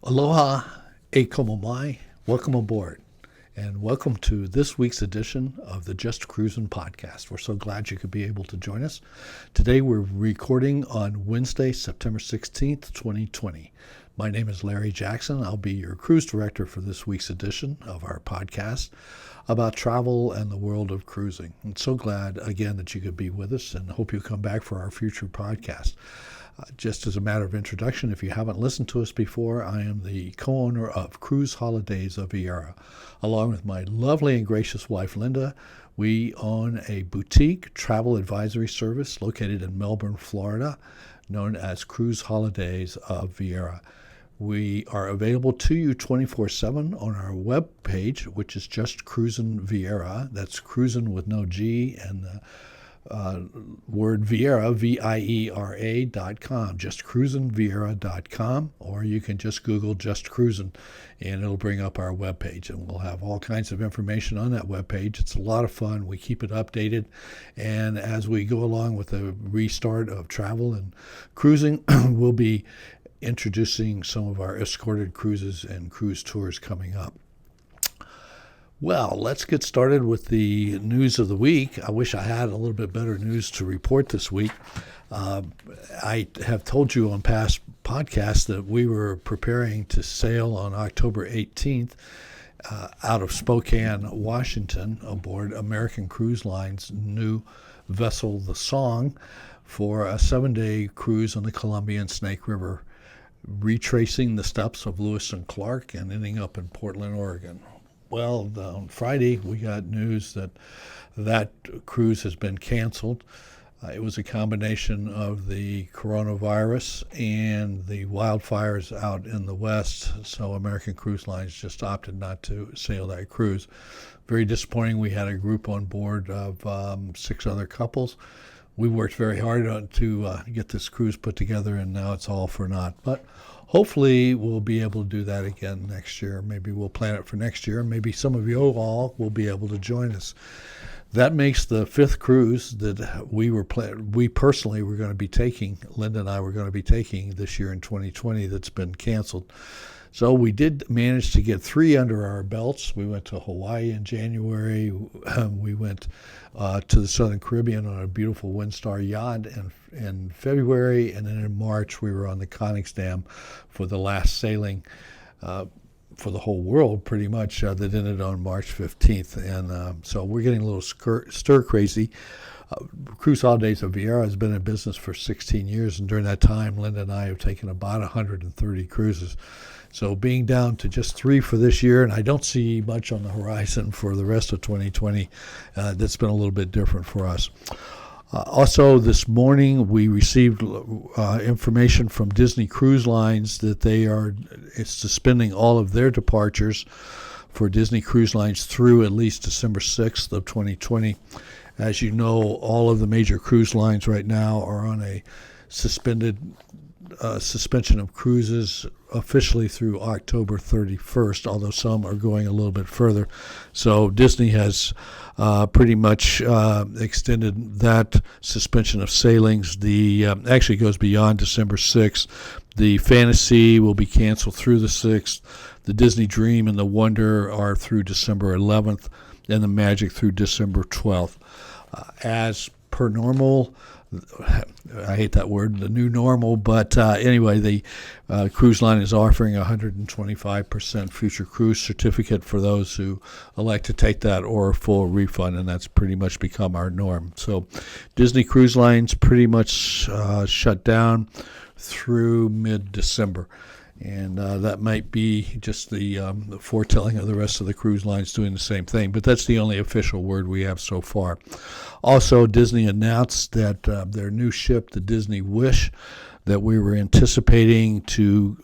Aloha, e como mai. Welcome aboard, and welcome to this week's edition of the Just Cruisin' podcast. We're so glad you could be able to join us. Today we're recording on Wednesday, September 16th, 2020. My name is Larry Jackson. I'll be your cruise director for this week's edition of our podcast about travel and the world of cruising. I'm so glad, again, that you could be with us and hope you'll come back for our future podcast. Just as a matter of introduction, if you haven't listened to us before, I am the co-owner of Cruise Holidays of Viera. Along with my lovely and gracious wife, Linda, we own a boutique travel advisory service located in Melbourne, Florida, known as Cruise Holidays of Viera. We are available to you 24/7 on our web page, which is just Cruisin' Viera. That's cruisin' with no G and the word Viera, Viera.com, just cruisinviera.com, or you can just Google Just Cruisin' and it'll bring up our webpage, and we'll have all kinds of information on that webpage. It's a lot of fun. We keep it updated, and as we go along with the restart of travel and cruising, we'll be introducing some of our escorted cruises and cruise tours coming up. Well, let's get started with the news of the week. I wish I had a little bit better news to report this week. I have told you on past podcasts that we were preparing to sail on October 18th out of Spokane, Washington, aboard American Cruise Line's new vessel, the Song, for a 7-day cruise on the Columbia and Snake River, retracing the steps of Lewis and Clark and ending up in Portland, Oregon. Well, on Friday, we got news that that cruise has been canceled. It was a combination of the coronavirus and the wildfires out in the West, so American Cruise Lines just opted not to sail that cruise. Very disappointing. We had a group on board of 6 other couples. We worked very hard to get this cruise put together, and now it's all for naught. But hopefully we'll be able to do that again next year. Maybe we'll plan it for next year. Maybe some of you all will be able to join us. That makes the 5th cruise that we personally were going to be taking, Linda and I were going to be taking this year in 2020, that's been canceled. So we did manage to get 3 under our belts. We went to Hawaii in January. We went to the Southern Caribbean on a beautiful Windstar yacht in February. And then in March, we were on the Connex Dam for the last sailing for the whole world, pretty much, that ended on March 15th. And so we're getting a little stir crazy. Cruise Holidays of Viera has been in business for 16 years, and during that time, Linda and I have taken about 130 cruises. So being down to just 3 for this year, and I don't see much on the horizon for the rest of 2020, that's been a little bit different for us. Also, this morning, we received information from Disney Cruise Lines that they are suspending all of their departures for Disney Cruise Lines through at least December 6th of 2020. As you know, all of the major cruise lines right now are on a suspension of cruises officially through October 31st, although some are going a little bit further. So Disney has pretty much extended that suspension of sailings. The actually goes beyond December 6th. The Fantasy will be canceled through the 6th. The Disney Dream and the Wonder are through December 11th, and the Magic through December 12th. As per normal, I hate that word, the new normal, but anyway, the cruise line is offering a 125% future cruise certificate for those who elect to take that, or a full refund, and that's pretty much become our norm. So Disney Cruise Lines pretty much shut down through mid-December. And that might be just the foretelling of the rest of the cruise lines doing the same thing. But that's the only official word we have so far. Also, Disney announced that their new ship, the Disney Wish, that we were anticipating to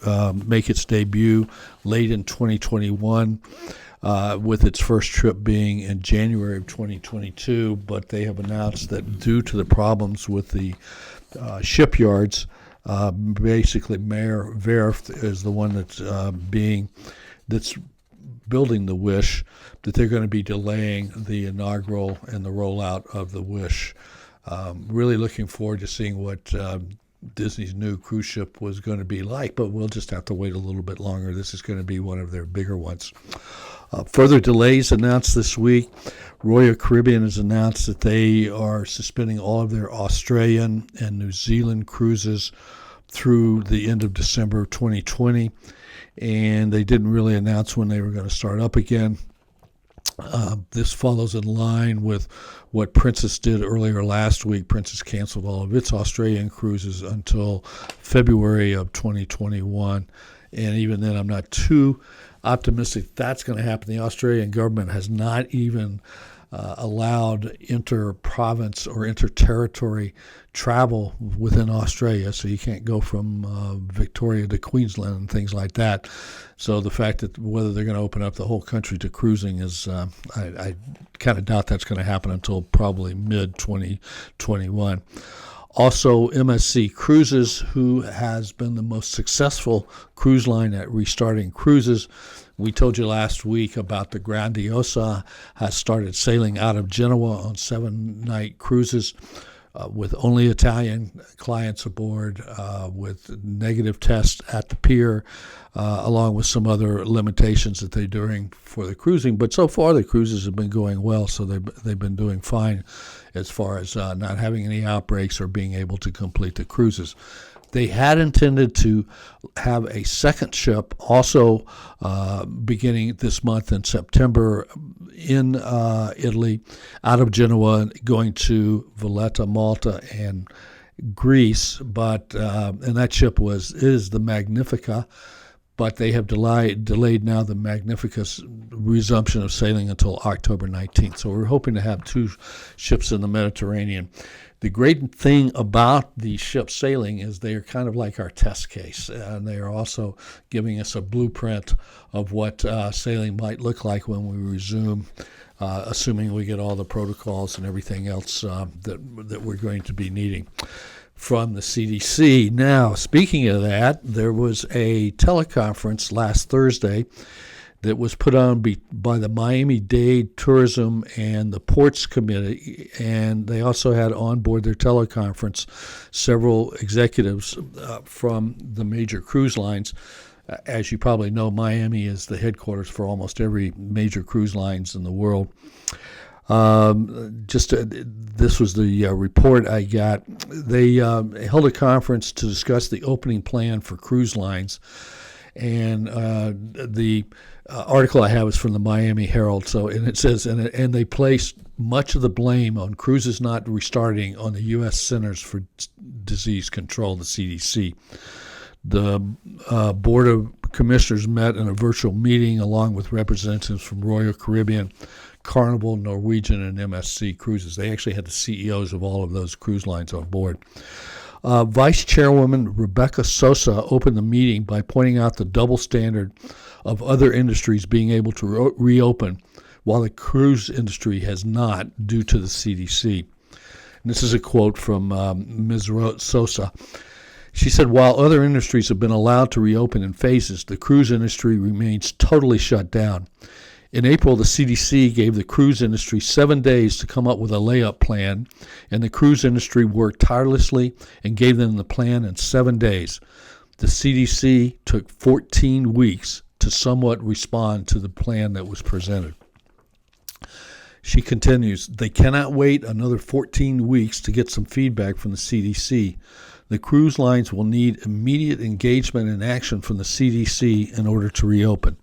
make its debut late in 2021, with its first trip being in January of 2022. But they have announced that due to the problems with the shipyards, basically Mayor Viera is the one that's building the Wish, that they're going to be delaying the inaugural and the rollout of the Wish. Really looking forward to seeing what Disney's new cruise ship was going to be like, but we'll just have to wait a little bit longer. This is going to be one of their bigger ones. Further delays announced this week. Royal Caribbean has announced that they are suspending all of their Australian and New Zealand cruises through the end of December 2020, and they didn't really announce when they were going to start up again. This follows in line with what Princess did earlier last week. Princess canceled all of its Australian cruises until February of 2021, and even then I'm not too optimistic that's going to happen. The Australian government has not even allowed inter-province or inter-territory travel within Australia, so you can't go from Victoria to Queensland and things like that. So the fact that whether they're going to open up the whole country to cruising is, I kind of doubt that's going to happen until probably mid-2021. Also, MSC Cruises, who has been the most successful cruise line at restarting cruises. We told you last week about the Grandiosa, has started sailing out of Genoa on 7-night cruises with only Italian clients aboard, with negative tests at the pier, along with some other limitations that they're doing for the cruising. But so far the cruises have been going well, so they've been doing fine as far as not having any outbreaks or being able to complete the cruises. They had intended to have a second ship also beginning this month in September in Italy, out of Genoa, going to Valletta, Malta, and Greece. But and that ship is the Magnifica, but they have delayed now the Magnifica's resumption of sailing until October 19th. So we're hoping to have 2 ships in the Mediterranean. The great thing about these ships sailing is they are kind of like our test case, and they are also giving us a blueprint of what sailing might look like when we resume, assuming we get all the protocols and everything else that we're going to be needing from the CDC. Now, speaking of that, there was a teleconference last Thursday that was put on by the Miami-Dade Tourism and the Ports Committee, and they also had on board their teleconference several executives from the major cruise lines. As you probably know, Miami is the headquarters for almost every major cruise lines in the world. This was the report I got. They held a conference to discuss the opening plan for cruise lines, and the article I have is from the Miami Herald. And it says, and they placed much of the blame on cruises not restarting on the U.S. Centers for Disease Control, the CDC. The Board of Commissioners met in a virtual meeting along with representatives from Royal Caribbean, Carnival, Norwegian, and MSC Cruises. They actually had the CEOs of all of those cruise lines on board. Vice Chairwoman Rebecca Sosa opened the meeting by pointing out the double standard of other industries being able to reopen while the cruise industry has not due to the CDC. And this is a quote from Ms. Sosa. She said, while other industries have been allowed to reopen in phases, the cruise industry remains totally shut down. In April, the CDC gave the cruise industry 7 days to come up with a layup plan, and the cruise industry worked tirelessly and gave them the plan in 7 days. The CDC took 14 weeks to somewhat respond to the plan that was presented. She continues, they cannot wait another 14 weeks to get some feedback from the CDC. The cruise lines will need immediate engagement and action from the CDC in order to reopen.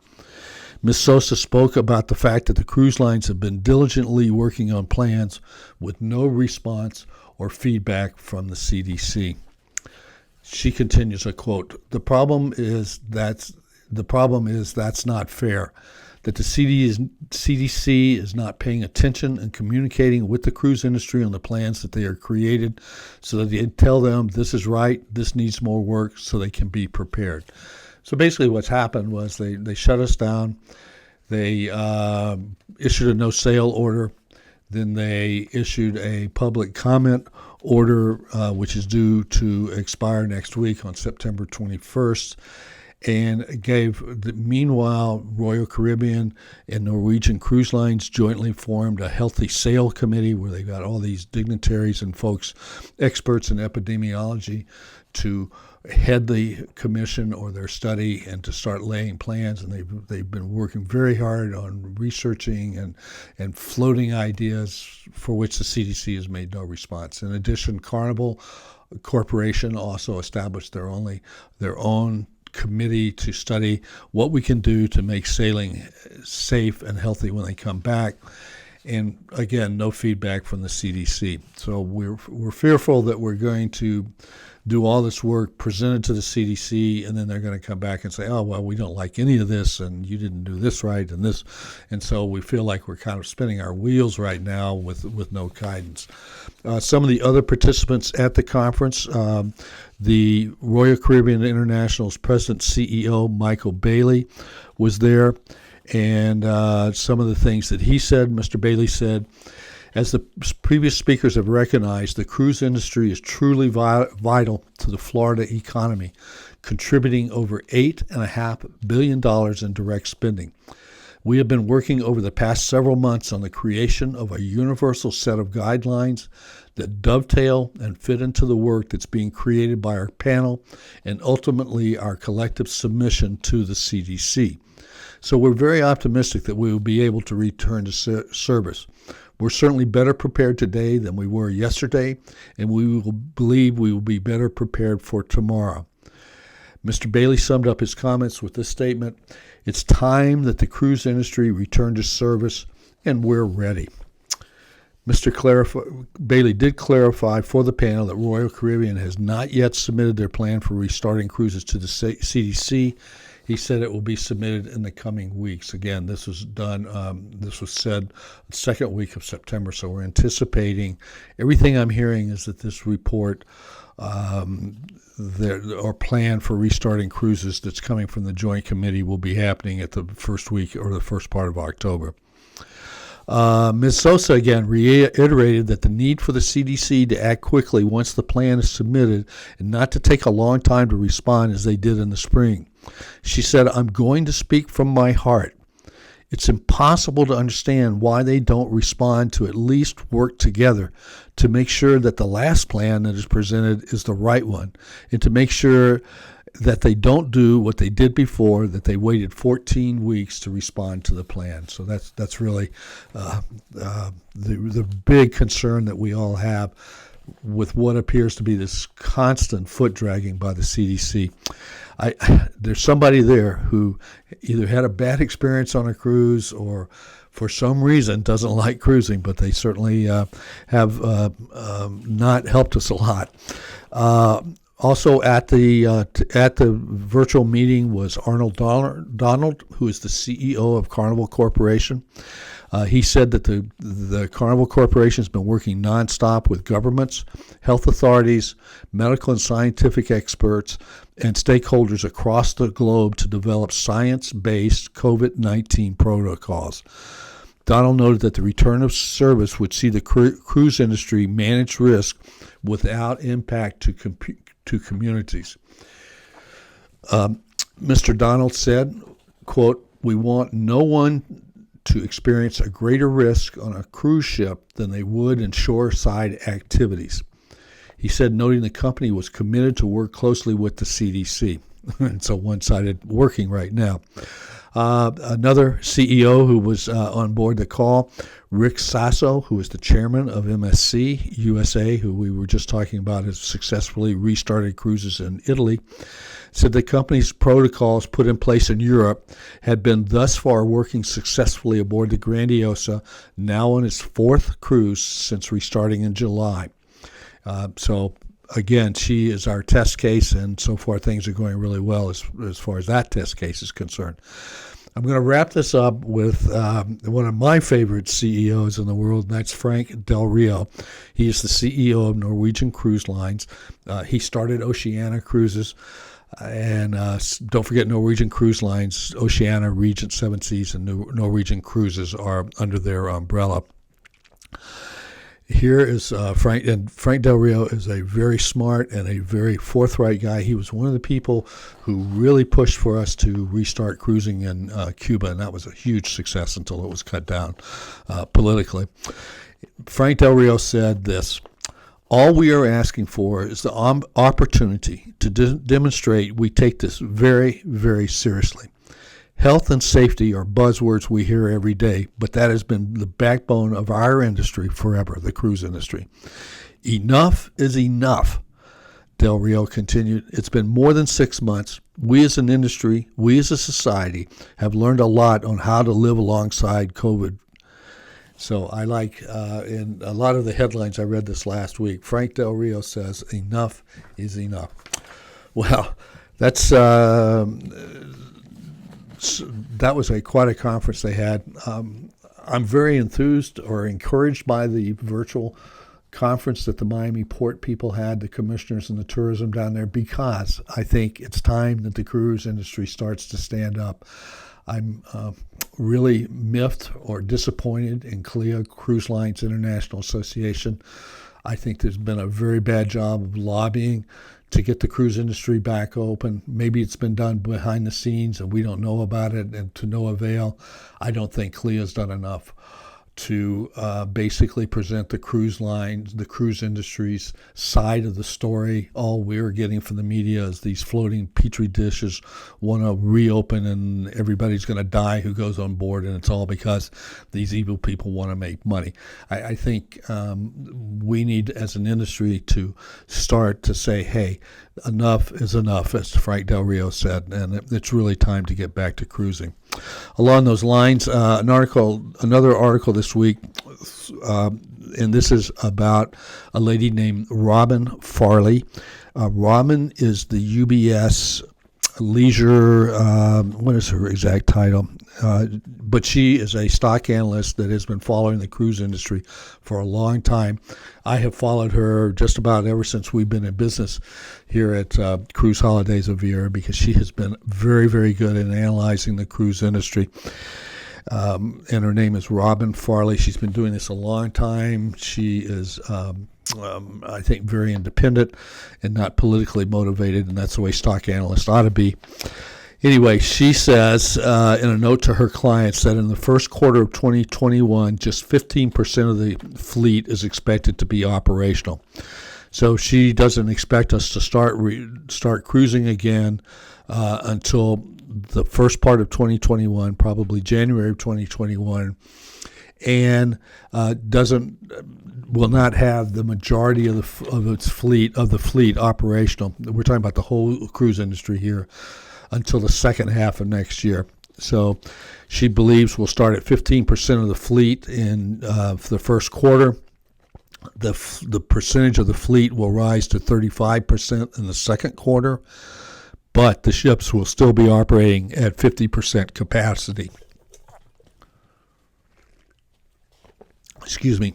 Ms. Sosa spoke about the fact that the cruise lines have been diligently working on plans with no response or feedback from the CDC. She continues, I quote, the problem is that's not fair, that the CDC is not paying attention and communicating with the cruise industry on the plans that they are created so that they tell them this is right, this needs more work so they can be prepared. So basically what's happened was they shut us down. They issued a no sail order. Then they issued a public comment order, which is due to expire next week on September 21st. and meanwhile, Royal Caribbean and Norwegian Cruise Lines jointly formed a healthy sail committee where they got all these dignitaries and folks, experts in epidemiology, to head the commission or their study and to start laying plans. And they've been working very hard on researching and floating ideas for which the CDC has made no response. In addition, Carnival Corporation also established their own committee to study what we can do to make sailing safe and healthy when they come back. And again, no feedback from the CDC. So we're fearful that we're going to do all this work, present it to the CDC, and then they're going to come back and say, oh, well, we don't like any of this, and you didn't do this right, and this. And so we feel like we're kind of spinning our wheels right now with no guidance. Some of the other participants at the conference, the Royal Caribbean International's president CEO, Michael Bailey, was there. And some of the things that he said, Mr. Bailey said, as the previous speakers have recognized, the cruise industry is truly vital to the Florida economy, contributing over $8.5 billion in direct spending. We have been working over the past several months on the creation of a universal set of guidelines that dovetail and fit into the work that's being created by our panel and ultimately our collective submission to the CDC. So we're very optimistic that we will be able to return to service. We're certainly better prepared today than we were yesterday, and we believe we will be better prepared for tomorrow. Mr. Bailey summed up his comments with this statement: it's time that the cruise industry return to service, and we're ready. Mr. Bailey did clarify for the panel that Royal Caribbean has not yet submitted their plan for restarting cruises to the CDC. He said it will be submitted in the coming weeks. Again, this was done, this was said the second week of September, so we're anticipating. Everything I'm hearing is that this report or plan for restarting cruises that's coming from the Joint Committee will be happening at the first week or the first part of October. Ms. Sosa again reiterated that the need for the CDC to act quickly once the plan is submitted and not to take a long time to respond as they did in the spring. She said, I'm going to speak from my heart. It's impossible to understand why they don't respond to at least work together to make sure that the last plan that is presented is the right one, and to make sure that they don't do what they did before, that they waited 14 weeks to respond to the plan. So that's really the big concern that we all have with what appears to be this constant foot dragging by the CDC. There's somebody there who either had a bad experience on a cruise or for some reason doesn't like cruising, but they certainly have not helped us a lot. Also at the virtual meeting was Arnold Donald, who is the CEO of Carnival Corporation. He said that the Carnival Corporation has been working nonstop with governments, health authorities, medical and scientific experts, and stakeholders across the globe to develop science-based COVID-19 protocols. Donald noted that the return of service would see the cruise industry manage risk without impact to communities. Mr. Donald said, quote, "We want no one to experience a greater risk on a cruise ship than they would in shoreside activities." He said, noting the company was committed to work closely with the CDC. It's a one-sided working right now. Another CEO who was on board the call, Rick Sasso, who is the chairman of MSC USA, who we were just talking about has successfully restarted cruises in Italy, said the company's protocols put in place in Europe had been thus far working successfully aboard the Grandiosa, now on its fourth cruise since restarting in July. So again, she is our test case, and so far things are going really well as far as that test case is concerned. I'm going to wrap this up with one of my favorite CEOs in the world, and that's Frank Del Rio. He is the CEO of Norwegian Cruise Lines. He started Oceania Cruises, and don't forget Norwegian Cruise Lines, Oceania, Regent, Seven Seas, and Norwegian Cruises are under their umbrella. Here is Frank, and Frank Del Rio is a very smart and a very forthright guy. He was one of the people who really pushed for us to restart cruising in Cuba, and that was a huge success until it was cut down politically. Frank Del Rio said this: all we are asking for is the opportunity to demonstrate we take this very, very seriously. Health and safety are buzzwords we hear every day, but that has been the backbone of our industry forever, the cruise industry. Enough is enough, Del Rio continued. It's been more than 6 months. We as an industry, we as a society, have learned a lot on how to live alongside COVID. So I like, in a lot of the headlines I read this last week, Frank Del Rio says, enough is enough. Well, that's... that was quite a conference they had. I'm very enthused or encouraged by the virtual conference that the Miami Port people had, the commissioners and the tourism down there, because I think it's time that the cruise industry starts to stand up. I'm really miffed or disappointed in CLIA, Cruise Lines International Association. I think there's been a very bad job of lobbying to get the cruise industry back open. Maybe it's been done behind the scenes and we don't know about it and to no avail. I don't think CLIA's done enough to basically present the cruise lines, the cruise industry's side of the story. All we're getting from the media is these floating petri dishes want to reopen and everybody's going to die who goes on board, and it's all because these evil people want to make money. I think we need, as an industry, to start to say, hey, enough is enough, as Frank Del Rio said, and it's really time to get back to cruising. Along those lines, another article this week, and this is about a lady named Robin Farley. Robin is the UBS leisure, what is her exact title? But she is a stock analyst that has been following the cruise industry for a long time. I have followed her just about ever since we've been in business here at Cruise Holidays of Viera, because she has been very, very good in analyzing the cruise industry. And her name is Robin Farley. She's been doing this a long time. She is, I think, very independent and not politically motivated, and that's the way stock analysts ought to be. Anyway, she says in a note to her clients that in the first quarter of 2021, just 15% of the fleet is expected to be operational. So she doesn't expect us to start cruising again until the first part of 2021, probably January of 2021, and will not have the majority of the fleet operational. We're talking about the whole cruise industry here, until the second half of next year. So she believes we'll start at 15% of the fleet in the first quarter. The percentage of the fleet will rise to 35% in the second quarter, but the ships will still be operating at 50% capacity. Excuse me.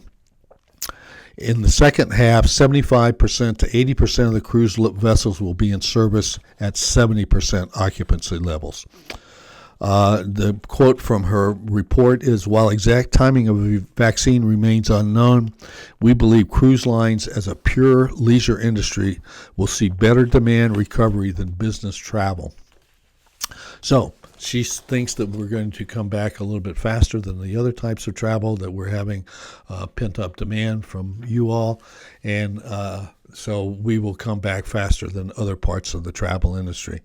In the second half, 75% to 80% of the cruise vessels will be in service at 70% occupancy levels. The quote from her report is, while exact timing of a vaccine remains unknown, we believe cruise lines as a pure leisure industry will see better demand recovery than business travel. So she thinks that we're going to come back a little bit faster than the other types of travel, that we're having pent-up demand from you all, and so we will come back faster than other parts of the travel industry.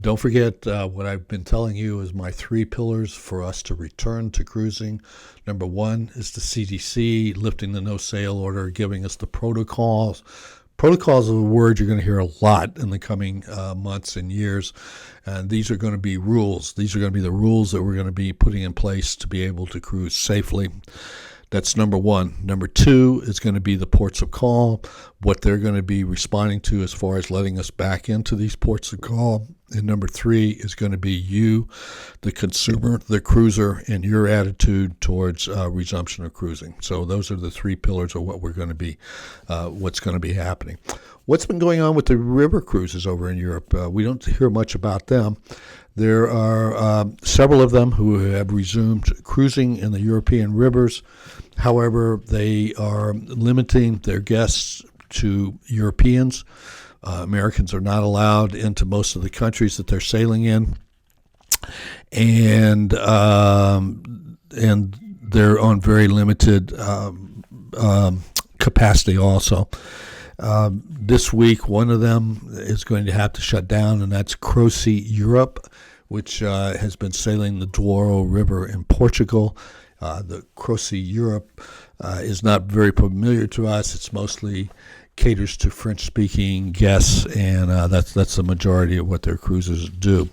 Don't forget what I've been telling you is my 3 pillars for us to return to cruising. Number 1 is the CDC lifting the no-sail order, giving us the protocols. Protocols is a word you're going to hear a lot in the coming months and years, and these are going to be rules. These are going to be the rules that we're going to be putting in place to be able to cruise safely. That's number 1. Number 2 is going to be the ports of call, what they're going to be responding to as far as letting us back into these ports of call. And number 3 is going to be you, the consumer, the cruiser, and your attitude towards resumption of cruising. So those are the 3 pillars of what we're going to be, what's going to be happening. What's been going on with the river cruises over in Europe? We don't hear much about them. There are several of them who have resumed cruising in the European rivers. However, they are limiting their guests to Europeans. Americans are not allowed into most of the countries that they're sailing in, and they're on very limited capacity also. This week, one of them is going to have to shut down, and that's Croce Europe, which has been sailing the Douro River in Portugal. The Croce Europe is not very familiar to us. It's mostly caters to French-speaking guests, and that's the majority of what their cruises do.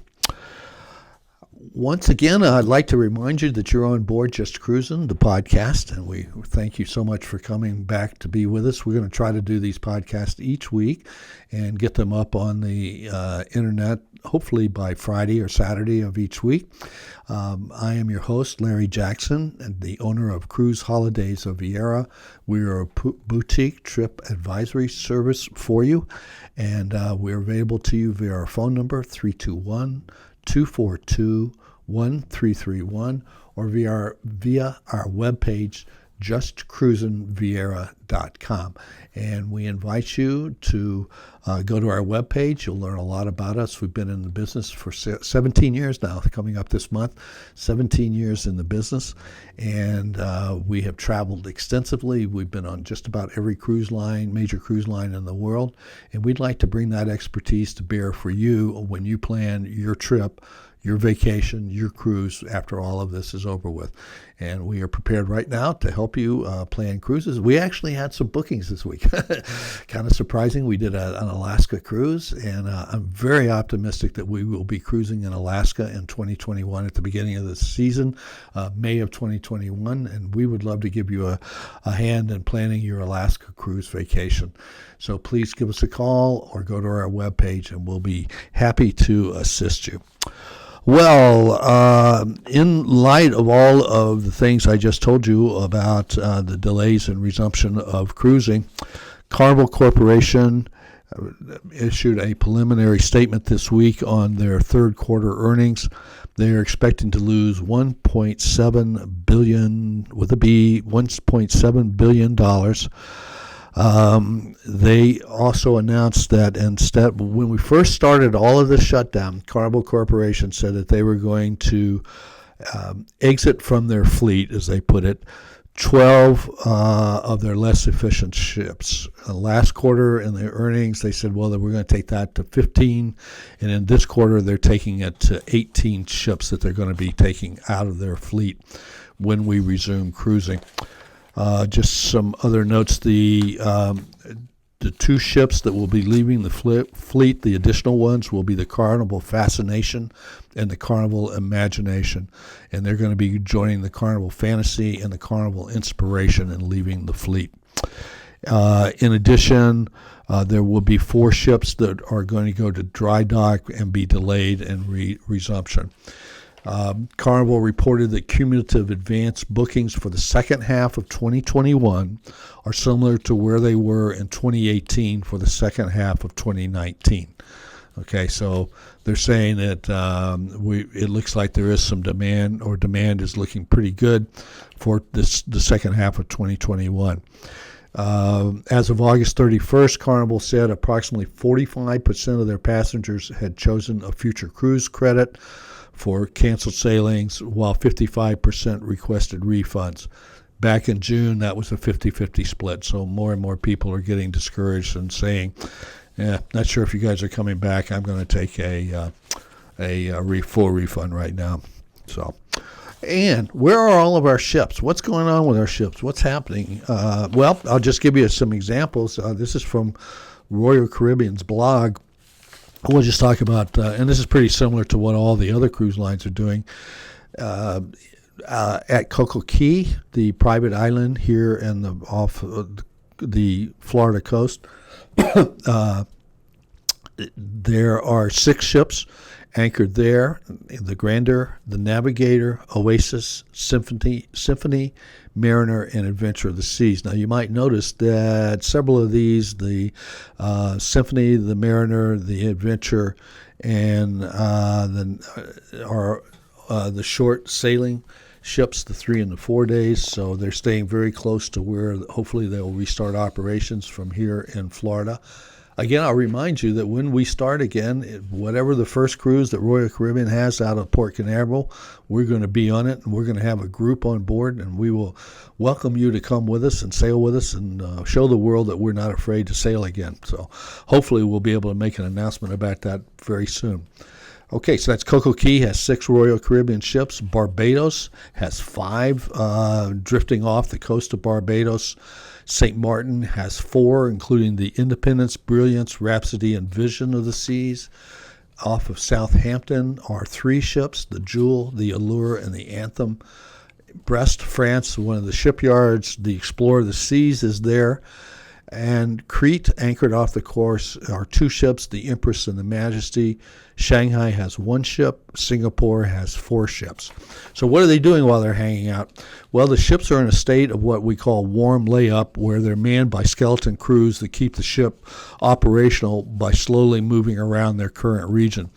Once again, I'd like to remind you that you're on board Just Cruising, the podcast, and we thank you so much for coming back to be with us. We're going to try to do these podcasts each week and get them up on the internet, hopefully by Friday or Saturday of each week. I am your host, Larry Jackson, and the owner of Cruise Holidays of Viera. We are a boutique trip advisory service for you, and we're available to you via our phone number, 321-242-1331, or via our webpage, justcruisingviera.com. And we invite you to go to our webpage. You'll learn a lot about us. We've been in the business for 17 years now, coming up this month, 17 years in the business. And we have traveled extensively. We've been on just about every cruise line, major cruise line in the world. And we'd like to bring that expertise to bear for you when you plan your trip, your vacation, your cruise after all of this is over with. And we are prepared right now to help you plan cruises. We actually had some bookings this week. Kind of surprising. We did an Alaska cruise, and I'm very optimistic that we will be cruising in Alaska in 2021 at the beginning of the season, May of 2021, and we would love to give you a hand in planning your Alaska cruise vacation. So please give us a call or go to our webpage, and we'll be happy to assist you. Well, in light of all of the things I just told you about the delays in resumption of cruising, Carnival Corporation issued a preliminary statement this week on their third quarter earnings. They are expecting to lose $1.7 billion, with a B, $1.7 billion. They also announced that instead, when we first started all of this shutdown, Carnival Corporation said that they were going to exit from their fleet, as they put it, 12 of their less efficient ships. Last quarter in their earnings, they said, well, that we're going to take that to 15, and in this quarter, they're taking it to 18 ships that they're going to be taking out of their fleet when we resume cruising. Just some other notes, the two ships that will be leaving the fleet, the additional ones, will be the Carnival Fascination and the Carnival Imagination. And they're going to be joining the Carnival Fantasy and the Carnival Inspiration and leaving the fleet. In addition, there will be 4 ships that are going to go to dry dock and be delayed in resumption. Carnival reported that cumulative advanced bookings for the second half of 2021 are similar to where they were in 2018 for the second half of 2019. Okay, so they're saying that it looks like there is some demand, or demand is looking pretty good for the second half of 2021. As of August 31st, Carnival said approximately 45% of their passengers had chosen a future cruise credit for canceled sailings, while 55% requested refunds. Back in June, that was a 50-50 split, so more and more people are getting discouraged and saying, not sure if you guys are coming back. I'm going to take a full refund right now. So, and where are all of our ships? What's going on with our ships? What's happening? Well, I'll just give you some examples. This is from Royal Caribbean's blog. We'll just talk about, and this is pretty similar to what all the other cruise lines are doing. At Coco Cay, the private island here off the Florida coast, there are 6 ships anchored there: the Grandeur, the Navigator, Oasis, Symphony, Mariner, and Adventure of the Seas. Now, you might notice that several of these, the Symphony, the Mariner, the Adventure, and the short sailing ships, the 3 and the 4 days. So they're staying very close to where hopefully they'll restart operations from here in Florida. Again, I'll remind you that when we start again, whatever the first cruise that Royal Caribbean has out of Port Canaveral, we're going to be on it, and we're going to have a group on board, and we will welcome you to come with us and sail with us and show the world that we're not afraid to sail again. So hopefully we'll be able to make an announcement about that very soon. Okay, so that's Coco Cay has 6 Royal Caribbean ships. Barbados has 5 drifting off the coast of Barbados. St. Martin has 4, including the Independence, Brilliance, Rhapsody, and Vision of the Seas. Off of Southampton are 3 ships, the Jewel, the Allure, and the Anthem. Brest, France, one of the shipyards, the Explorer of the Seas is there. And Crete, anchored off the course, are 2 ships, the Empress and the Majesty. Shanghai has 1 ship. Singapore has 4 ships. So what are they doing while they're hanging out? Well, the ships are in a state of what we call warm layup, where they're manned by skeleton crews that keep the ship operational by slowly moving around their current region.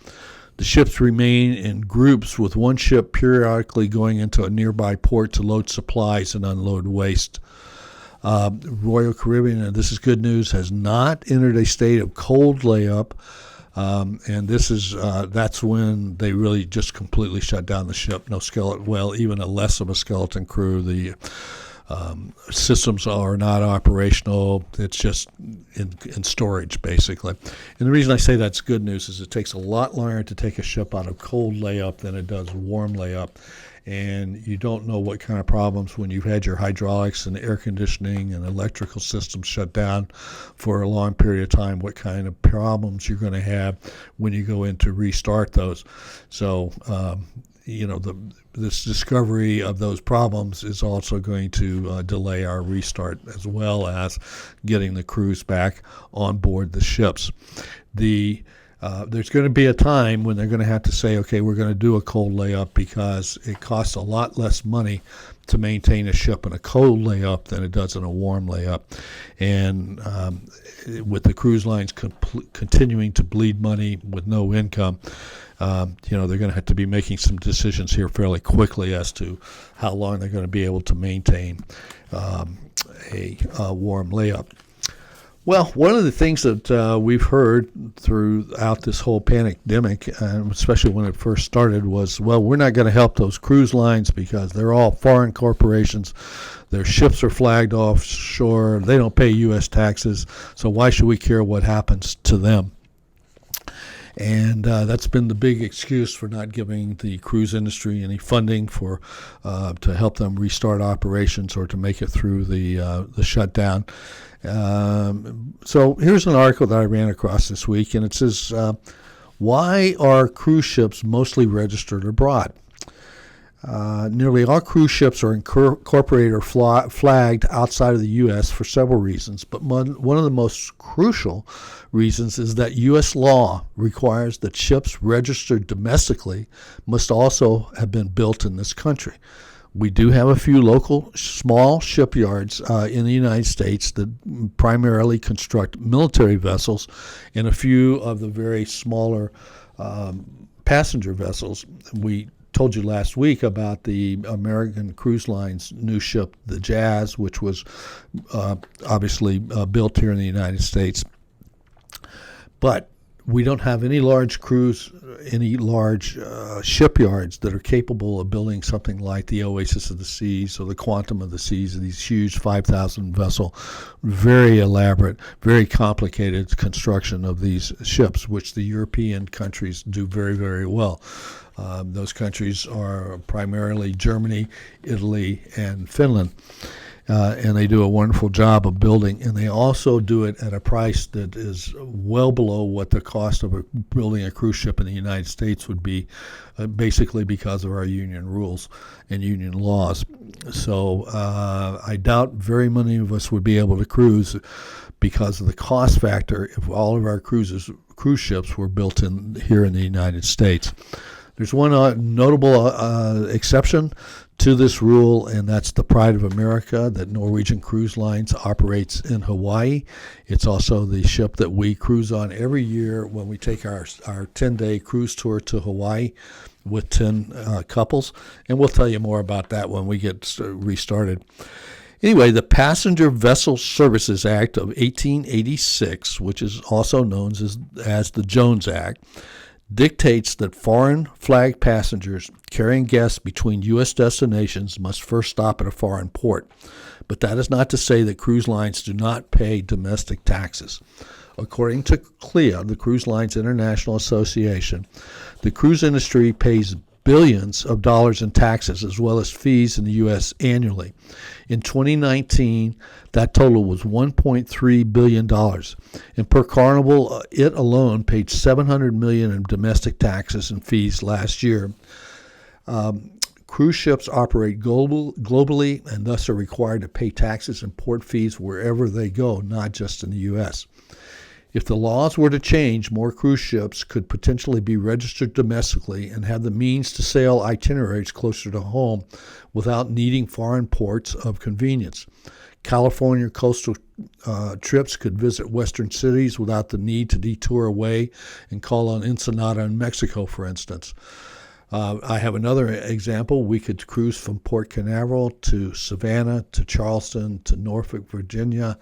The ships remain in groups, with 1 ship periodically going into a nearby port to load supplies and unload waste. Royal Caribbean, and this is good news, has not entered a state of cold layup, and this is that's when they really just completely shut down the ship. No skeleton, well, even a less of a skeleton crew. The systems are not operational. It's just in storage, basically. And the reason I say that's good news is it takes a lot longer to take a ship out of cold layup than it does warm layup. And you don't know what kind of problems when you've had your hydraulics and air conditioning and electrical systems shut down for a long period of time, what kind of problems you're going to have when you go in to restart those. So, this discovery of those problems is also going to delay our restart, as well as getting the crews back on board the ships. There's going to be a time when they're going to have to say, okay, we're going to do a cold layup, because it costs a lot less money to maintain a ship in a cold layup than it does in a warm layup. And with the cruise lines continuing to bleed money with no income, they're going to have to be making some decisions here fairly quickly as to how long they're going to be able to maintain a warm layup. Well, one of the things that we've heard throughout this whole pandemic, especially when it first started, was, well, we're not going to help those cruise lines because they're all foreign corporations. Their ships are flagged offshore. They don't pay U.S. taxes. So why should we care what happens to them? And that's been the big excuse for not giving the cruise industry any funding for to help them restart operations or to make it through the shutdown. So here's an article that I ran across this week, and it says, why are cruise ships mostly registered abroad? Nearly all cruise ships are incorporated or flagged outside of the U.S. for several reasons, but one of the most crucial reasons is that U.S. law requires that ships registered domestically must also have been built in this country. We do have a few local small shipyards in the United States that primarily construct military vessels, and a few of the very smaller passenger vessels. We told you last week about the American Cruise Line's new ship, the Jazz, which was obviously built here in the United States. But we don't have any large shipyards that are capable of building something like the Oasis of the Seas or the Quantum of the Seas, these huge 5,000 vessel, very elaborate, very complicated construction of these ships, which the European countries do very, very well. Those countries are primarily Germany, Italy, and Finland. And they do a wonderful job of building, and they also do it at a price that is well below what the cost of building a cruise ship in the United States would be, basically because of our union rules and union laws. So I doubt very many of us would be able to cruise because of the cost factor if all of our cruise ships were built here in the United States. There's one notable exception to this rule, and that's the Pride of America that Norwegian Cruise Lines operates in Hawaii. It's also the ship that we cruise on every year when we take our 10-day cruise tour to Hawaii. with 10 couples, and we'll tell you more about that when we get restarted. Anyway, the Passenger Vessel Services Act of 1886, which is also known as the Jones Act, dictates that foreign flag passengers carrying guests between U.S. destinations must first stop at a foreign port. But that is not to say that cruise lines do not pay domestic taxes. According to CLIA, the Cruise Lines International Association, the cruise industry pays billions of dollars in taxes as well as fees in the U.S. annually. In 2019, that total was $1.3 billion. And per Carnival, it alone paid $700 million in domestic taxes and fees last year. Cruise ships operate globally and thus are required to pay taxes and port fees wherever they go, not just in the U.S. If the laws were to change, more cruise ships could potentially be registered domestically and have the means to sail itineraries closer to home without needing foreign ports of convenience. California coastal trips could visit western cities without the need to detour away and call on Ensenada in Mexico, for instance. I have another example. We could cruise from Port Canaveral to Savannah, to Charleston, to Norfolk, Virginia,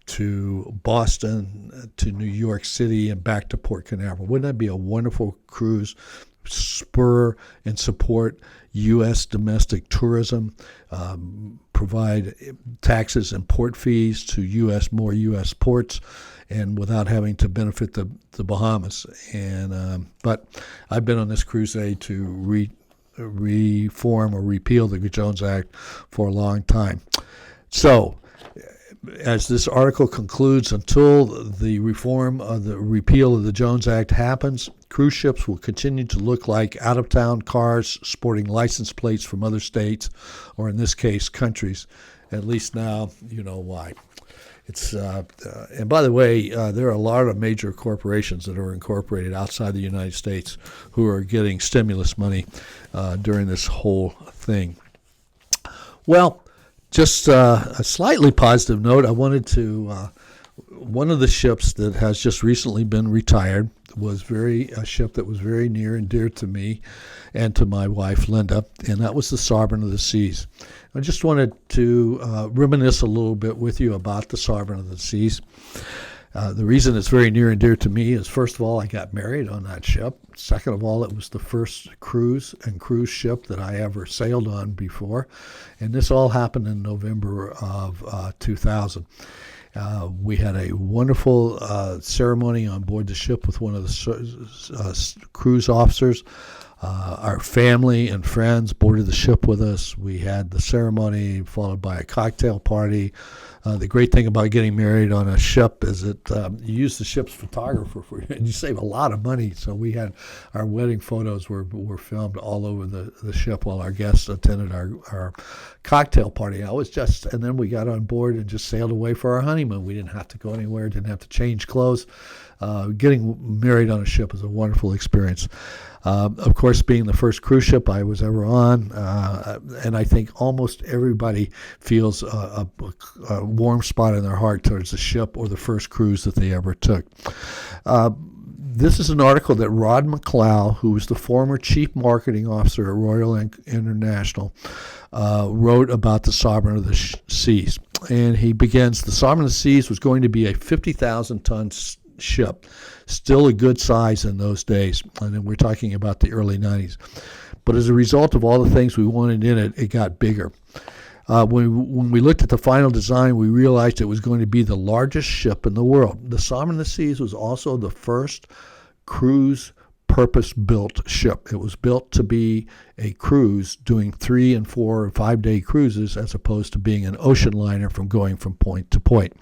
to Boston, to New York City, and back to Port Canaveral. Wouldn't that be a wonderful cruise? Spur and support U.S. domestic tourism, provide taxes and port fees to more U.S. ports, and without having to benefit the Bahamas. But I've been on this crusade to reform or repeal the Jones Act for a long time. So, as this article concludes, until the repeal of the Jones Act happens, cruise ships will continue to look like out-of-town cars sporting license plates from other states, or in this case, countries. At least now you know why. And by the way, there are a lot of major corporations that are incorporated outside the United States who are getting stimulus money during this whole thing. Well, just a slightly positive note, I wanted to, one of the ships that has just recently been retired was a ship that was very near and dear to me and to my wife, Linda, and that was the Sovereign of the Seas. I just wanted to reminisce a little bit with you about the Sovereign of the Seas. The reason it's very near and dear to me is, first of all, I got married on that ship. Second of all, it was the first cruise ship that I ever sailed on before. And this all happened in November of 2000. We had a wonderful ceremony on board the ship with one of the cruise officers. Our family and friends boarded the ship with us. We had the ceremony followed by a cocktail party. The great thing about getting married on a ship is that you use the ship's photographer and you save a lot of money. So we had our wedding photos were filmed all over the ship while our guests attended our cocktail party. And then we got on board and just sailed away for our honeymoon. We didn't have to go anywhere, didn't have to change clothes. Getting married on a ship is a wonderful experience. Of course, being the first cruise ship I was ever on, and I think almost everybody feels a warm spot in their heart towards the ship or the first cruise that they ever took. This is an article that Rod McLeod, who was the former chief marketing officer at Royal International, wrote about the Sovereign of the Seas. And he begins, the Sovereign of the Seas was going to be a 50,000-ton ship, still a good size in those days, and then we're talking about the early 90s. But as a result of all the things we wanted in it, it got bigger. When we looked at the final design, we realized it was going to be the largest ship in the world. The Sovereign of the Seas was also the first cruise purpose-built ship. It was built to be a cruise doing 3 and 4 and 5 day cruises as opposed to being an ocean liner from going from point to point.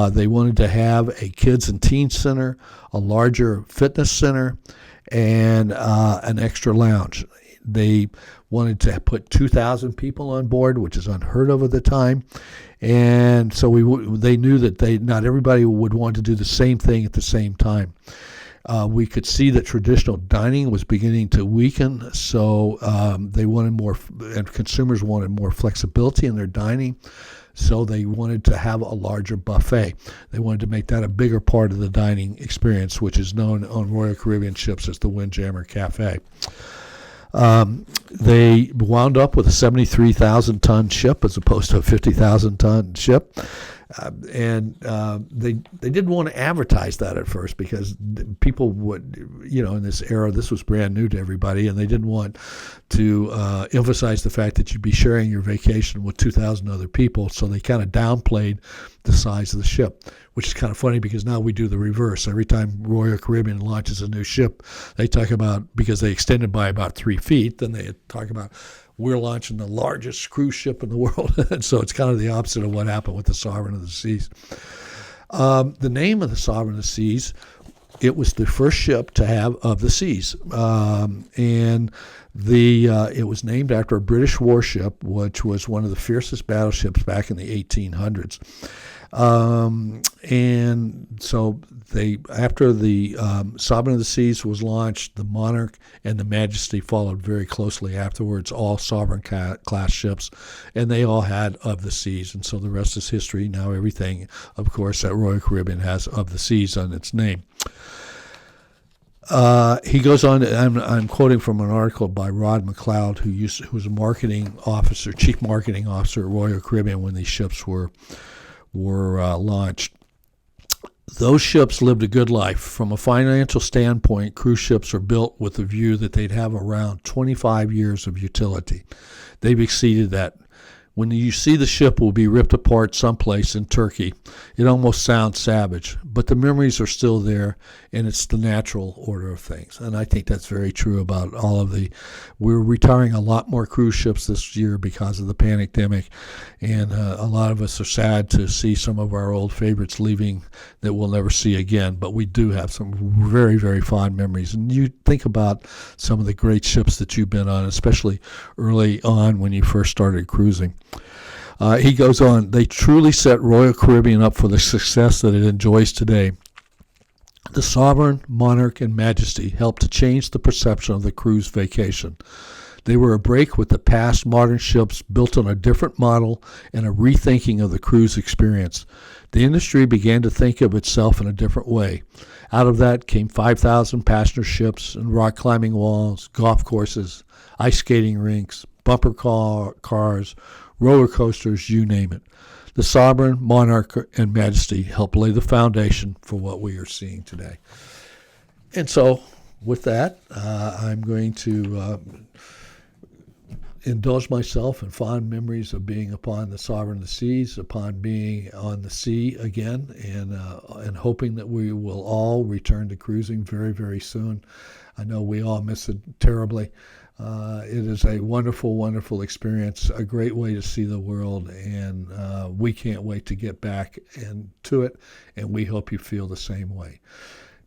They wanted to have a kids and teen center, a larger fitness center, and an extra lounge. They wanted to put 2,000 people on board, which is unheard of at the time. And so they knew that not everybody would want to do the same thing at the same time. We could see that traditional dining was beginning to weaken, so they wanted more, and consumers wanted more flexibility in their dining, so they wanted to have a larger buffet. They wanted to make that a bigger part of the dining experience, which is known on Royal Caribbean ships as the Windjammer Cafe. They wound up with a 73,000-ton ship as opposed to a 50,000-ton ship. They didn't want to advertise that at first because people would, in this era, this was brand new to everybody, and they didn't want to emphasize the fact that you'd be sharing your vacation with 2,000 other people, so they kind of downplayed the size of the ship, which is kind of funny because now we do the reverse. Every time Royal Caribbean launches a new ship, they talk about, because they extended by about 3 feet, then they talk about, we're launching the largest cruise ship in the world. And so it's kind of the opposite of what happened with the Sovereign of the Seas. The name of the Sovereign of the Seas, it was the first ship to have of the seas. It was named after a British warship, which was one of the fiercest battleships back in the 1800s. And so after the Sovereign of the Seas was launched, the Monarch and the Majesty followed very closely afterwards, all Sovereign class ships, and they all had of the seas. And so the rest is history. Now everything, of course, at Royal Caribbean has of the seas on its name. He goes on. I'm quoting from an article by Rod McLeod, who was a chief marketing officer at Royal Caribbean when these ships were launched. Those ships lived a good life. From a financial standpoint, cruise ships are built with the view that they'd have around 25 years of utility. They've exceeded that. When you see the ship will be ripped apart someplace in Turkey, it almost sounds savage, but the memories are still there, and it's the natural order of things. And I think that's very true about all of we're retiring a lot more cruise ships this year because of the pandemic, and a lot of us are sad to see some of our old favorites leaving that we'll never see again, but we do have some very, very fond memories. And you think about some of the great ships that you've been on, especially early on when you first started cruising. He goes on, they truly set Royal Caribbean up for the success that it enjoys today. The Sovereign, Monarch, and Majesty helped to change the perception of the cruise vacation. They were a break with the past modern ships built on a different model and a rethinking of the cruise experience. The industry began to think of itself in a different way. Out of that came 5,000 passenger ships and rock climbing walls, golf courses, ice skating rinks, bumper cars, roller coasters, you name it. The Sovereign, Monarch, and Majesty helped lay the foundation for what we are seeing today. And so, with that, I'm going to indulge myself in fond memories of being upon the Sovereign of the Seas, upon being on the sea again, and hoping that we will all return to cruising very, very soon. I know we all miss it terribly. It is a wonderful, wonderful experience, a great way to see the world, and we can't wait to get back into it, and we hope you feel the same way.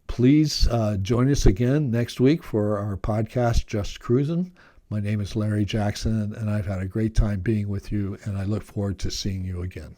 Please join us again next week for our podcast, Just Cruising. My name is Larry Jackson, and I've had a great time being with you, and I look forward to seeing you again.